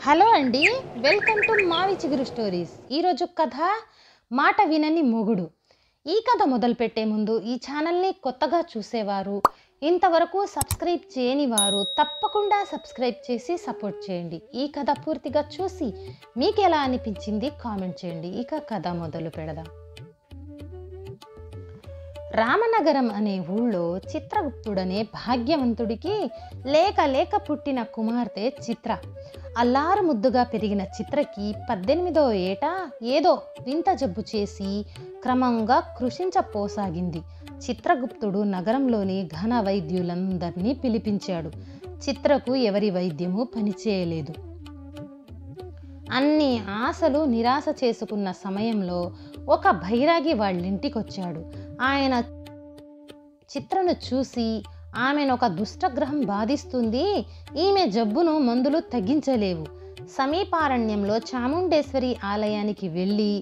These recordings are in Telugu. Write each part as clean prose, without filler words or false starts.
హలో అండి, వెల్కమ్ టు మావి చిగురు స్టోరీస్. ఈరోజు కథ మాట వినని మొగుడు. ఈ కథ మొదలుపెట్టే ముందు ఈ ఛానల్ని కొత్తగా చూసేవారు, ఇంతవరకు సబ్స్క్రైబ్ చేయని వారు తప్పకుండా సబ్స్క్రైబ్ చేసి సపోర్ట్ చేయండి. ఈ కథ పూర్తిగా చూసి మీకు ఎలా అనిపించింది కామెంట్ చేయండి. ఇక కథ మొదలు పెడదాం. రామనగరం అనే ఊళ్ళో చిత్రగుప్తుడనే భాగ్యవంతుడికి లేక పుట్టిన కుమార్తె చిత్ర. అల్లారు ముద్దుగా పెరిగిన చిత్రకి 18వ ఏట ఏదో వింత జబ్బు చేసి క్రమంగా కృషించపోసాగింది. చిత్రగుప్తుడు నగరంలోని ఘన వైద్యులందరినీ పిలిపించాడు. చిత్రకు ఎవరి వైద్యము పనిచేయలేదు. అన్ని ఆశలు నిరాశ చేసుకున్న సమయంలో ఒక బైరాగి వాళ్ళింటికొచ్చాడు. ఆయన చిత్రను చూసి, ఆమెను ఒక దుష్టగ్రహం బాధిస్తుంది, ఈమె జబ్బును మందులు తగ్గించలేవు. సమీపారణ్యంలో చాముండేశ్వరి ఆలయానికి వెళ్ళి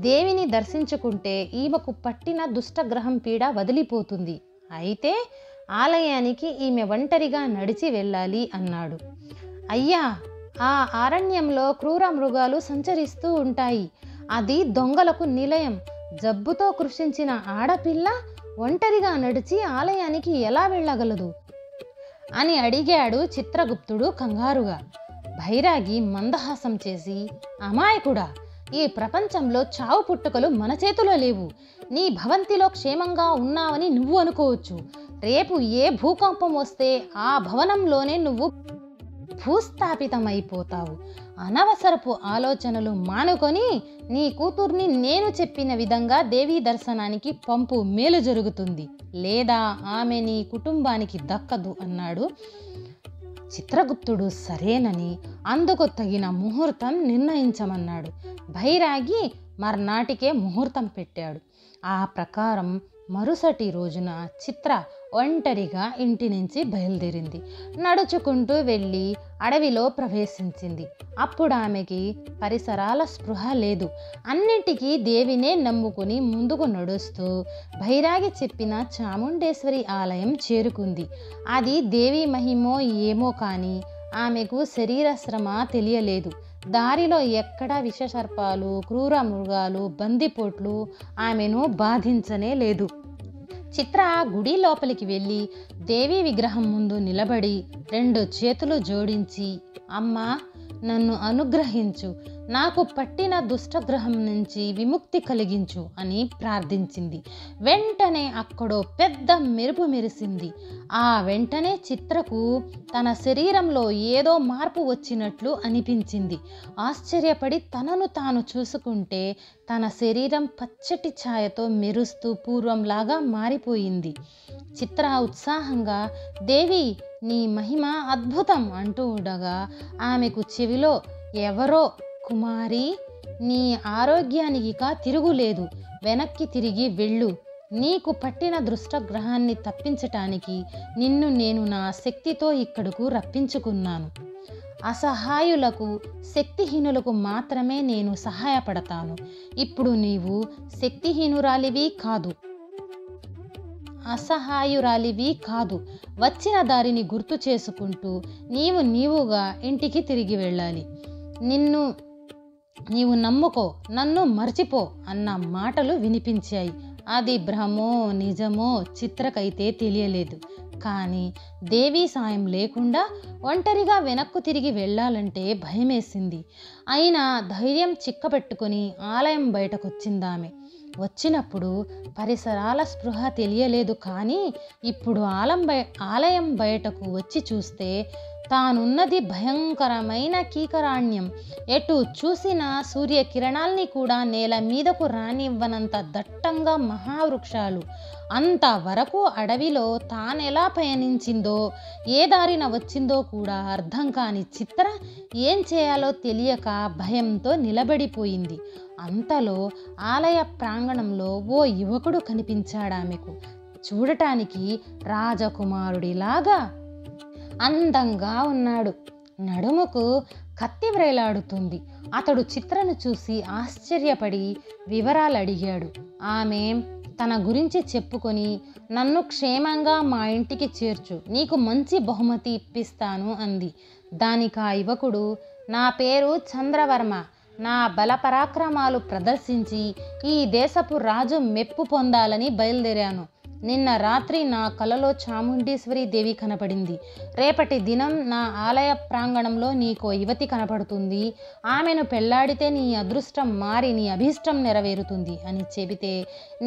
దేవిని దర్శించుకుంటే ఈమెకు పట్టిన దుష్టగ్రహం పీడ వదిలిపోతుంది. అయితే ఆలయానికి ఈమె ఒంటరిగా నడిచి వెళ్ళాలి అన్నాడు. అయ్యా, ఆ అరణ్యంలో క్రూర మృగాలు సంచరిస్తూ ఉంటాయి. అది దొంగలకు నిలయం. జబ్బుతో కృషించిన ఆడపిల్ల ఒంటరిగా నడిచి ఆలయానికి ఎలా వెళ్ళగలదు అని అడిగాడు చిత్రగుప్తుడు కంగారుగా. బైరాగి మందహాసం చేసి, అమాయకుడా, ఈ ప్రపంచంలో చావు పుట్టుకలు మన చేతిలో లేవు. నీ భవంతిలో క్షేమంగా ఉన్నావని నువ్వు అనుకోవచ్చు. రేపు ఏ భూకంపం వస్తే ఆ భవనంలోనే నువ్వు భూస్థాపితమైపోతావు. అనవసరపు ఆలోచనలు మానుకొని నీ కూతుర్ని నేను చెప్పిన విధంగా దేవీ దర్శనానికి పంపు, మేలు జరుగుతుంది. లేదా ఆమె నీ కుటుంబానికి దక్కదు అన్నాడు. చిత్రగుప్తుడు సరేనని అందుకు తగిన ముహూర్తం నిర్ణయించమన్నాడు. బైరాగి మర్నాటికే ముహూర్తం పెట్టాడు. ఆ ప్రకారం మరుసటి రోజున చిత్ర ఒంటరిగా ఇంటి నుంచి బయలుదేరింది. నడుచుకుంటూ వెళ్ళి అడవిలో ప్రవేశించింది. అప్పుడు ఆమెకి పరిసరాల స్పృహ లేదు. అన్నిటికీ దేవినే నమ్ముకుని ముందుకు నడుస్తూ బైరాగి చెప్పిన చాముండేశ్వరి ఆలయం చేరుకుంది. అది దేవి మహిమో ఏమో కానీ ఆమెకు శరీర శ్రమ తెలియలేదు. దారిలో ఎక్కడా విషసర్పాలు, క్రూర మృగాలు, బందిపోట్లు ఆమెను బాధించనే లేదు. చిత్ర గుడి లోపలికి వెళ్ళి దేవి విగ్రహం ముందు నిలబడి 2 చేతులు జోడించి, అమ్మా, నన్ను అనుగ్రహించు, నాకు పట్టిన దుష్టగ్రహం నుంచి విముక్తి కలిగించు అని ప్రార్థించింది. వెంటనే అక్కడో పెద్ద మెరుపు మెరిసింది. ఆ వెంటనే చిత్రకు తన శరీరంలో ఏదో మార్పు వచ్చినట్లు అనిపించింది. ఆశ్చర్యపడి తనను తాను చూసుకుంటే తన శరీరం పచ్చటి ఛాయతో మెరుస్తూ పూర్వంలాగా మారిపోయింది. చిత్ర ఉత్సాహంగా, దేవి, నీ మహిమ అద్భుతం అంటూ ఉండగా ఆమెకు చెవిలో ఎవరో, కుమారి, నీ ఆరోగ్యానికి తిరుగులేదు, వెనక్కి తిరిగి వెళ్ళు. నీకు పట్టిన దృష్టగ్రహాన్ని తప్పించటానికి నిన్ను నేను నా శక్తితో ఇక్కడకు రప్పించుకున్నాను. అసహాయులకు, శక్తిహీనులకు మాత్రమే నేను సహాయపడతాను. ఇప్పుడు నీవు శక్తిహీనురాలివి కాదు, అసహాయురాలివి కాదు. వచ్చిన దారిని గుర్తు చేసుకుంటూ నీవుగా ఇంటికి తిరిగి వెళ్ళాలి. నీవు నమ్ముకో, నన్ను మర్చిపో అన్న మాటలు వినిపించాయి. అది భ్రమో నిజమో చిత్రకైతే తెలియలేదు. కానీ దేవి సాయం లేకుండా ఒంటరిగా వెనక్కు తిరిగి వెళ్ళాలంటే భయమేసింది. అయినా ధైర్యం చిక్కబెట్టుకొని ఆలయం బయటకొచ్చిందామె. వచ్చినప్పుడు పరిసరాల స్పృహ తెలియలేదు. కానీ ఇప్పుడు ఆలయం బయటకు వచ్చి చూస్తే తానున్నది భయంకరమైన కీకరాణ్యం. ఎటు చూసిన సూర్యకిరణాల్ని కూడా నేల మీదకు రానివ్వనంత దట్టంగా మహావృక్షాలు. అంతవరకు అడవిలో తానెలా పయనించిందో, ఏ దారిన వచ్చిందో కూడా అర్థం కాని చిత్ర ఏం చేయాలో తెలియక భయంతో నిలబడిపోయింది. అంతలో ఆలయ ప్రాంగణంలో ఓ యువకుడు కనిపించాడామెకు. చూడటానికి రాజకుమారుడిలాగా అందంగా ఉన్నాడు. నడుముకు కత్తి వ్రేలాడుతుంది. అతడు చిత్రను చూసి ఆశ్చర్యపడి వివరాలు అడిగాడు. ఆమె తన గురించి చెప్పుకొని, నన్ను క్షేమంగా మా ఇంటికి చేర్చు, నీకు మంచి బహుమతి ఇప్పిస్తాను అంది. దానికి ఆ యువకుడు, నా పేరు చంద్రవర్మ. నా బలపరాక్రమాలు ప్రదర్శించి ఈ దేశపు రాజు మెప్పు పొందాలని బయలుదేరాను. నిన్న రాత్రి నా కలలో చాముండేశ్వరి దేవి కనపడింది. రేపటి దినం నా ఆలయ ప్రాంగణంలో నీకో యువతి కనపడుతుంది. ఆమెను పెళ్లాడితే నీ అదృష్టం మారి నీ అభీష్టం నెరవేరుతుంది అని చెబితే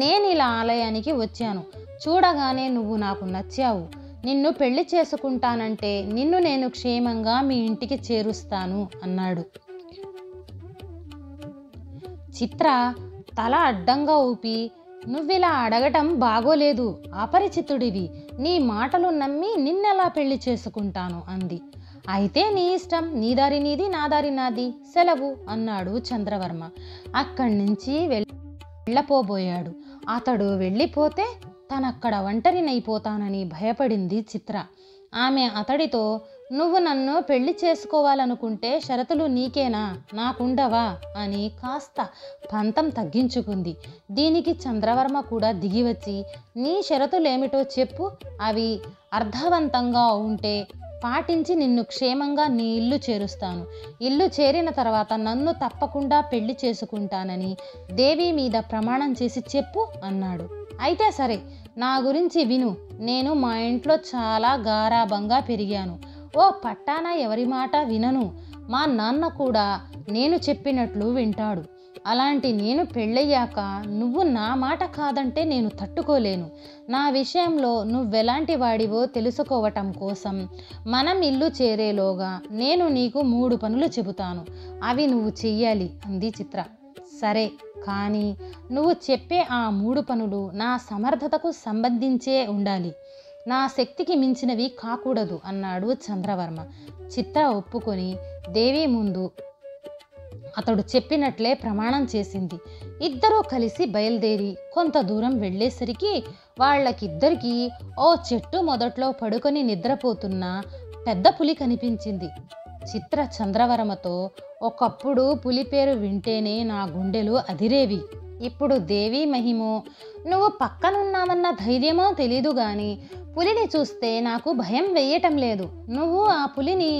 నేను ఇలా ఆలయానికి వచ్చాను. చూడగానే నువ్వు నాకు నచ్చావు. నిన్ను పెళ్లి చేసుకుంటానంటే నిన్ను నేను క్షేమంగా మీ ఇంటికి చేరుస్తాను అన్నాడు. చిత్ర తల అడ్డంగా ఊపి, నువ్విలా అడగటం బాగోలేదు, అపరిచితుడివి, నీ మాటలు నమ్మి నిన్నెలా పెళ్లి చేసుకుంటాను అంది. అయితే నీ ఇష్టం, నీ దారి నీది, నా దారి నాది, సెలవు అన్నాడు చంద్రవర్మ. అక్కడి నుంచి వెళ్ళపోబోయాడు. అతడు వెళ్ళిపోతే తనక్కడ ఒంటరినైపోతానని భయపడింది చిత్ర. ఆమె అతడితో, నువ్వు నన్ను పెళ్లి చేసుకోవాలనుకుంటే షరతులు నీకేనా, నాకుండవా అని కాస్త పంతం తగ్గించుకుంది. దీనికి చంద్రవర్మ కూడా దిగివచ్చి, నీ షరతులేమిటో చెప్పు, అవి అర్థవంతంగా ఉంటే పాటించి నిన్ను క్షేమంగా నీ ఇల్లు చేరుస్తాను. ఇల్లు చేరిన తర్వాత నన్ను తప్పకుండా పెళ్లి చేసుకుంటానని దేవి మీద ప్రమాణం చేసి చెప్పు అన్నాడు. అయితే సరే, నా గురించి విను. నేను మా ఇంట్లో చాలా గారాబంగా పెరిగాను. ఓ పట్టాన ఎవరి మాట వినను. మా నాన్న కూడా నేను చెప్పినట్లు వింటాడు. అలాంటి నేను పెళ్ళయ్యాక నువ్వు నా మాట కాదంటే నేను తట్టుకోలేను. నా విషయంలో నువ్వెలాంటి వాడివో తెలుసుకోవటం కోసం మనం ఇల్లు చేరేలోగా నేను నీకు 3 పనులు చెబుతాను. అవి నువ్వు చెయ్యాలి అంది చిత్ర. సరే, కానీ నువ్వు చెప్పే ఆ 3 పనులు నా సమర్థతకు సంబంధించే ఉండాలి. నా శక్తికి మించినవి కాకూడదు అన్నాడు చంద్రవర్మ. చిత్ర ఒప్పుకొని దేవి ముందు అతడు చెప్పినట్లే ప్రమాణం చేసింది. ఇద్దరూ కలిసి బయలుదేరి కొంత దూరం వెళ్ళేసరికి వాళ్ళకిద్దరికీ ఓ చెట్టు మొదట్లో పడుకొని నిద్రపోతున్న పెద్ద పులి కనిపించింది. చిత్ర చంద్రవర్మతో, ఒకప్పుడు పులి పేరు వింటేనే నా గుండెలు అదిరేవి. ఇప్పుడు దేవి మహిమో, నువ్వు పక్కనున్నావన్న ధైర్యమో తెలీదు గాని పులిని చూస్తే నాకు భయం వేయటం లేదు. నువ్వు ఆ పులిని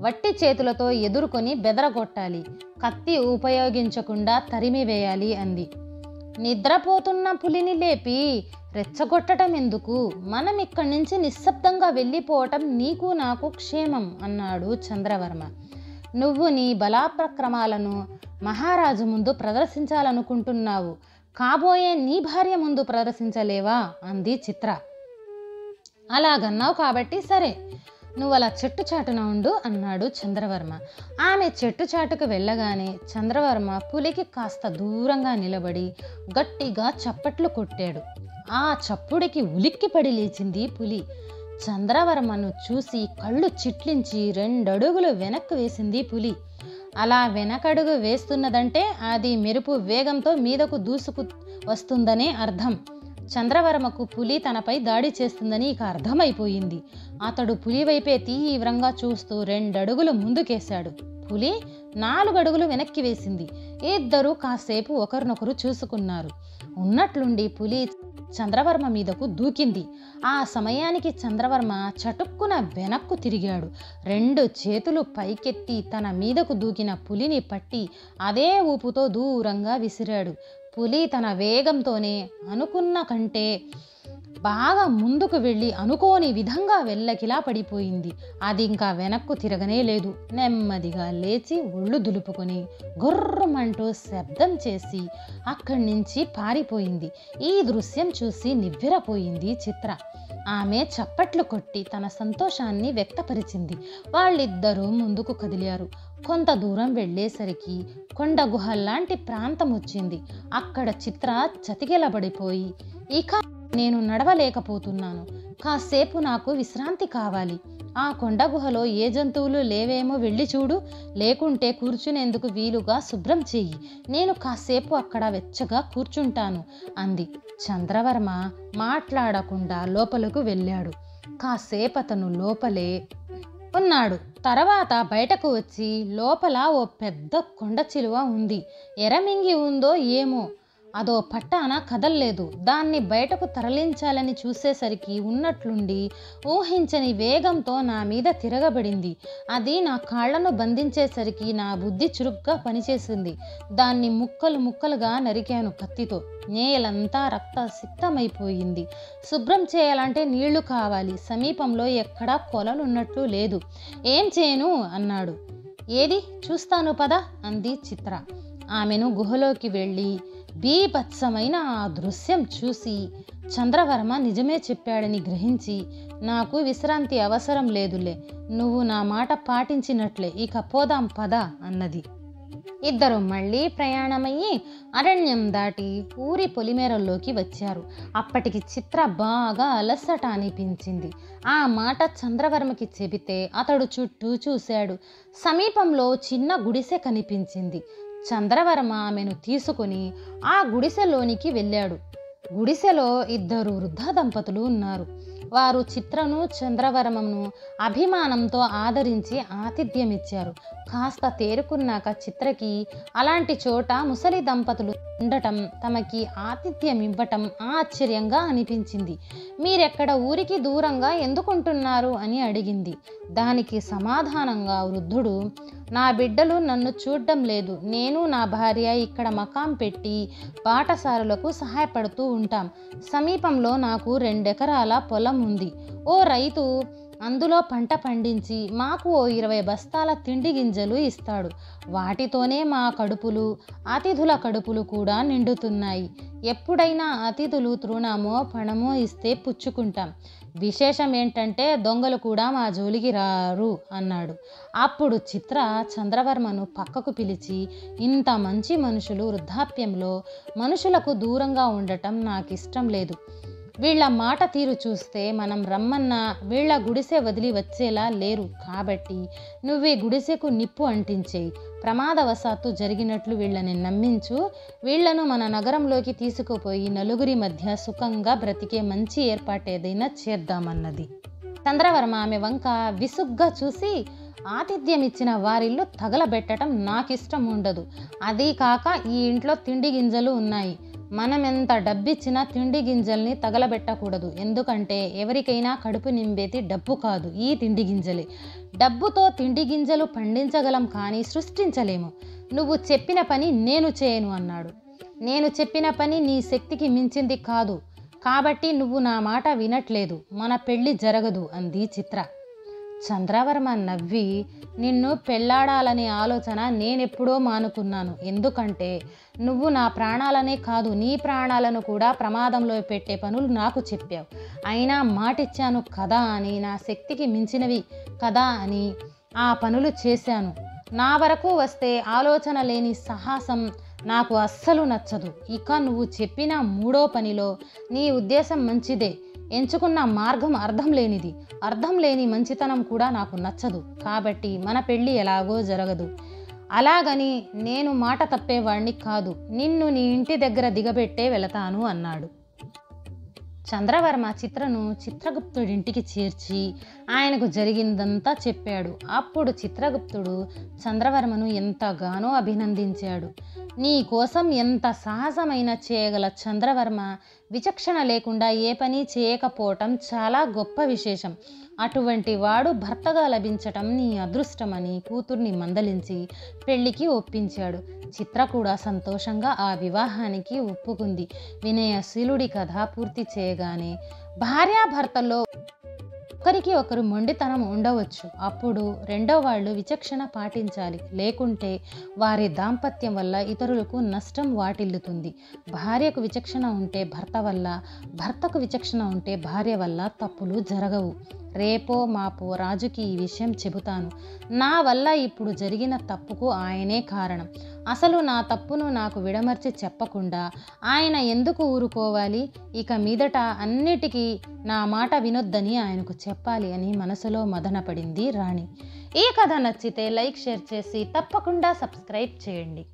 వట్టి చేతులతో ఎదుర్కొని బెదరగొట్టాలి, కత్తి ఉపయోగించకుండా తరిమివేయాలి అంది. నిద్రపోతున్న పులిని లేపి రెచ్చగొట్టడం ఎందుకు? మనం ఇక్కడి నుంచి నిశ్శబ్దంగా వెళ్ళిపోవటం నీకు నాకు క్షేమం అన్నాడు చంద్రవర్మ. నువ్వు నీ బలాప్రక్రమాలను మహారాజు ముందు ప్రదర్శించాలనుకుంటున్నావు. కాబోయే నీ భార్య ముందు ప్రదర్శించలేవా అంది చిత్ర. అలాగన్నావు కాబట్టి సరే, నువ్వలా చెట్టు చాటున ఉండు అన్నాడు చంద్రవర్మ. ఆమె చెట్టు చాటుకు వెళ్ళగానే చంద్రవర్మ పులికి కాస్త దూరంగా నిలబడి గట్టిగా చప్పట్లు కొట్టాడు. ఆ చప్పుడికి ఉలిక్కిపడి లేచింది పులి. చంద్రవర్మను చూసి కళ్ళు చిట్లించి 2 అడుగులు వెనక్కు వేసింది పులి. అలా వెనకడుగు వేస్తున్నదంటే అది మెరుపు వేగంతో మీదకు దూసుకు వస్తుందనే అర్థం. చంద్రవర్మకు పులి తనపై దాడి చేస్తుందని ఇక అర్థమైపోయింది. అతడు పులి వైపే తీవ్రంగా చూస్తూ 2 అడుగులు ముందుకేశాడు. పులి 4 అడుగులు వెనక్కి వేసింది. ఇద్దరూ కాసేపు ఒకరినొకరు చూసుకున్నారు. ఉన్నట్లుండి పులి చంద్రవర్మ మీదకు దూకింది. ఆ సమయానికి చంద్రవర్మ చటుక్కున వెనక్కు తిరిగాడు. 2 చేతులు పైకెత్తి తన మీదకు దూకిన పులిని పట్టి అదే ఊపుతో దూరంగా విసిరాడు. పులి తన వేగంతోనే అనుకున్న కంటే బాగా ముందుకు వెళ్ళి అనుకోని విధంగా వెళ్ళకిలా పడిపోయింది. అది ఇంకా వెనక్కు తిరగనే లేదు. నెమ్మదిగా లేచి ఒళ్ళు దులుపుకొని గుర్రమంటూ శబ్దం చేసి అక్కడి నుంచి పారిపోయింది. ఈ దృశ్యం చూసి నివ్వెరపోయింది చిత్ర. ఆమె చప్పట్లు కొట్టి తన సంతోషాన్ని వ్యక్తపరిచింది. వాళ్ళిద్దరూ ముందుకు కదిలారు. కొంత దూరం వెళ్ళేసరికి కొండ గుహల్లాంటి ప్రాంతం వచ్చింది. అక్కడ చిత్ర చతికిలబడిపోయి, ఇక నేను నడవలేకపోతున్నాను, కాసేపు నాకు విశ్రాంతి కావాలి. ఆ కొండ గుహలో ఏ జంతువులు లేవేమో వెళ్ళి చూడు, లేకుంటే కూర్చునేందుకు వీలుగా శుభ్రం చెయ్యి, నేను కాసేపు అక్కడ వెచ్చగా కూర్చుంటాను అంది. చంద్రవర్మ మాట్లాడకుండా లోపలకు వెళ్ళాడు. కాసేపు అతను లోపలే ఉన్నాడు. తర్వాత బయటకు వచ్చి లోపల ఓ పెద్ద కొండ చిలువ ఉంది. ఎరమింగి ఉందో ఏమో అదో పట్టాన కదల్లేదు. దాన్ని బయటకు తరలించాలని చూసేసరికి ఉన్నట్లుండి ఊహించని వేగంతో నా మీద తిరగబడింది. అది నా కాళ్లను బంధించేసరికి నా బుద్ధి చురుగ్గా పనిచేసింది. దాన్ని ముక్కలు ముక్కలుగా నరికాను కత్తితో. నేలంతా రక్తసిక్తమైపోయింది. శుభ్రం చేయాలంటే నీళ్లు కావాలి. సమీపంలో ఎక్కడా కొలనున్నట్లు లేదు. ఏం చేయను అన్నాడు. ఏది చూస్తాను పద అంది చిత్ర. ఆమెను గుహలోకి వెళ్ళి బీభత్సమైన ఆ దృశ్యం చూసి చంద్రవర్మ నిజమే చెప్పాడని గ్రహించి, నాకు విశ్రాంతి అవసరం లేదులే, నువ్వు నా మాట పాటించినట్లే, ఇక పోదాం పద అన్నది. ఇద్దరు మళ్ళీ ప్రయాణమయ్యి అరణ్యం దాటి ఊరి పొలిమేరల్లోకి వచ్చారు. అప్పటికి చిత్ర బాగా అలసట అనిపించింది. ఆ మాట చంద్రవర్మకి చెబితే అతడు చుట్టూ చూశాడు. సమీపంలో చిన్న గుడిసె కనిపించింది. చంద్రవర్మ ఆమెను తీసుకుని ఆ గుడిసెలోనికి వెళ్ళాడు. గుడిసెలో ఇద్దరు వృద్ధ దంపతులు ఉన్నారు. వారు చిత్రను చంద్రవర్మను అభిమానంతో ఆదరించి ఆతిథ్యమిచ్చారు. కాస్త తేరుకున్నాక చిత్రకి అలాంటి చోట ముసలి దంపతులు ఉండటం, తమకి ఆతిథ్యం ఇవ్వటం ఆశ్చర్యంగా అనిపించింది. మీరెక్కడ ఊరికి దూరంగా ఎందుకుంటున్నారు అని అడిగింది. దానికి సమాధానంగా వృద్ధుడు, నా బిడ్డలు నన్ను చూడ్డం లేదు. నేను నా భార్య ఇక్కడ మకాం పెట్టి బాటసారులకు సహాయపడుతూ ఉంటాం. సమీపంలో నాకు 2 ఎకరాల పొలం ఉంది. ఓ రైతు అందులో పంట పండించి మాకు ఓ 20 బస్తాల తిండి గింజలు ఇస్తాడు. వాటితోనే మా కడుపులు, అతిథుల కడుపులు కూడా నిండుతున్నాయి. ఎప్పుడైనా అతిథులు తృణమో పణమో ఇస్తే పుచ్చుకుంటాం. విశేషం ఏంటంటే దొంగలు కూడా మా జోలికి రారు అన్నాడు. అప్పుడు చిత్ర చంద్రవర్మను పక్కకు పిలిచి, ఇంత మంచి మనుషులు వృద్ధాప్యంలో మనుషులకు దూరంగా ఉండటం నాకు ఇష్టం లేదు. వీళ్ళ మాట తీరు చూస్తే మనం రమ్మన్నా వీళ్ళ గుడిసె వదిలి వచ్చేలా లేరు. కాబట్టి నువ్వే గుడిసెకు నిప్పు అంటించేయి. ప్రమాదవశాత్తు జరిగినట్లు వీళ్ళని నమ్మించు. వీళ్లను మన నగరంలోకి తీసుకుపోయి నలుగురి మధ్య సుఖంగా బ్రతికే మంచి ఏర్పాటేదైనా చేద్దామన్నది. చంద్రవర్మ ఆమె వంక విసుగ్గా చూసి, ఆతిథ్యం ఇచ్చిన వారిల్లు తగలబెట్టడం నాకిష్టం ఉండదు. అదీ కాక ఈ ఇంట్లో తిండి గింజలు ఉన్నాయి. మనం ఎంత డబ్బిచ్చినా తిండి గింజల్ని తగలబెట్టకూడదు. ఎందుకంటే ఎవరికైనా కడుపు నింపేది డబ్బు కాదు, ఈ తిండి గింజలే. డబ్బుతో తిండి గింజలు పండించగలం కానీ సృష్టించలేము. నువ్వు చెప్పిన పని నేను చేయను అన్నాడు. నేను చెప్పిన పని నీ శక్తికి మించింది కాదు, కాబట్టి నువ్వు నా మాట వినట్లేదు. మన పెళ్లి జరగదు అంది చిత్ర. చంద్రవర్మ నవ్వి, నిన్ను పెళ్లాడాలనే ఆలోచన నేనెప్పుడో మానుకున్నాను. ఎందుకంటే నువ్వు నా ప్రాణాలనే కాదు, నీ ప్రాణాలను కూడా ప్రమాదంలో పెట్టే పనులు నాకు చెప్పావు. అయినా మాటిచ్చాను కదా అని, నా శక్తికి మించినవి కదా అని ఆ పనులు చేశాను. నా వరకు వస్తే ఆలోచన లేని సాహసం నాకు అస్సలు నచ్చదు. ఇక నువ్వు చెప్పిన 3వ పనిలో నీ ఉద్దేశం మంచిదే. ఎంచుకున్న మార్గం అర్థం లేనిది. అర్థం లేని మంచితనం కూడా నాకు నచ్చదు. కాబట్టి మన పెళ్ళి ఎలాగో జరగదు. అలాగని నేను మాట తప్పేవాణ్ణి కాదు. నిన్ను నీ ఇంటి దగ్గర దిగబెట్టే వెళతాను అన్నాడు. చంద్రవర్మ చిత్రను చిత్రగుప్తుడింటికి చేర్చి ఆయనకు జరిగిందంతా చెప్పాడు. అప్పుడు చిత్రగుప్తుడు చంద్రవర్మను ఎంతగానో అభినందించాడు. నీ కోసం ఎంత సాహసమైనా చేయగల చంద్రవర్మ విచక్షణ లేకుండా ఏ పని చేయకపోవటం చాలా గొప్ప విశేషం. అటువంటి వాడు భర్తగా లభించటం నీ అదృష్టమని కూతుర్ని మందలించి పెళ్లికి ఒప్పించాడు. చిత్ర కూడా సంతోషంగా ఆ వివాహానికి ఒప్పుకుంది. వినయశీలుడి కథ పూర్తి చేయగానే భార్యాభర్తల్లో ఒకరికి ఒకరు మొండితనం ఉండవచ్చు. అప్పుడు రెండో వాళ్ళు విచక్షణ పాటించాలి. లేకుంటే వారి దాంపత్యం వల్ల ఇతరులకు నష్టం వాటిల్లుతుంది. భార్యకు విచక్షణ ఉంటే భర్త వల్ల, భర్తకు విచక్షణ ఉంటే భార్య వల్ల తప్పులు జరగవు. రేపో మాపో రాజుకి ఈ విషయం చెబుతాను. నా వల్ల ఇప్పుడు జరిగిన తప్పుకు ఆయనే కారణం. అసలు నా తప్పును నాకు విడమర్చి చెప్పకుండా ఆయన ఎందుకు ఊరుకోవాలి? ఇక మీదట అన్నిటికీ నా మాట వినొద్దని ఆయనకు చెప్పాలి అని మనసులో మదనపడింది రాణి. ఈ కథ నచ్చితే లైక్, షేర్ చేసి తప్పకుండా సబ్స్క్రైబ్ చేయండి.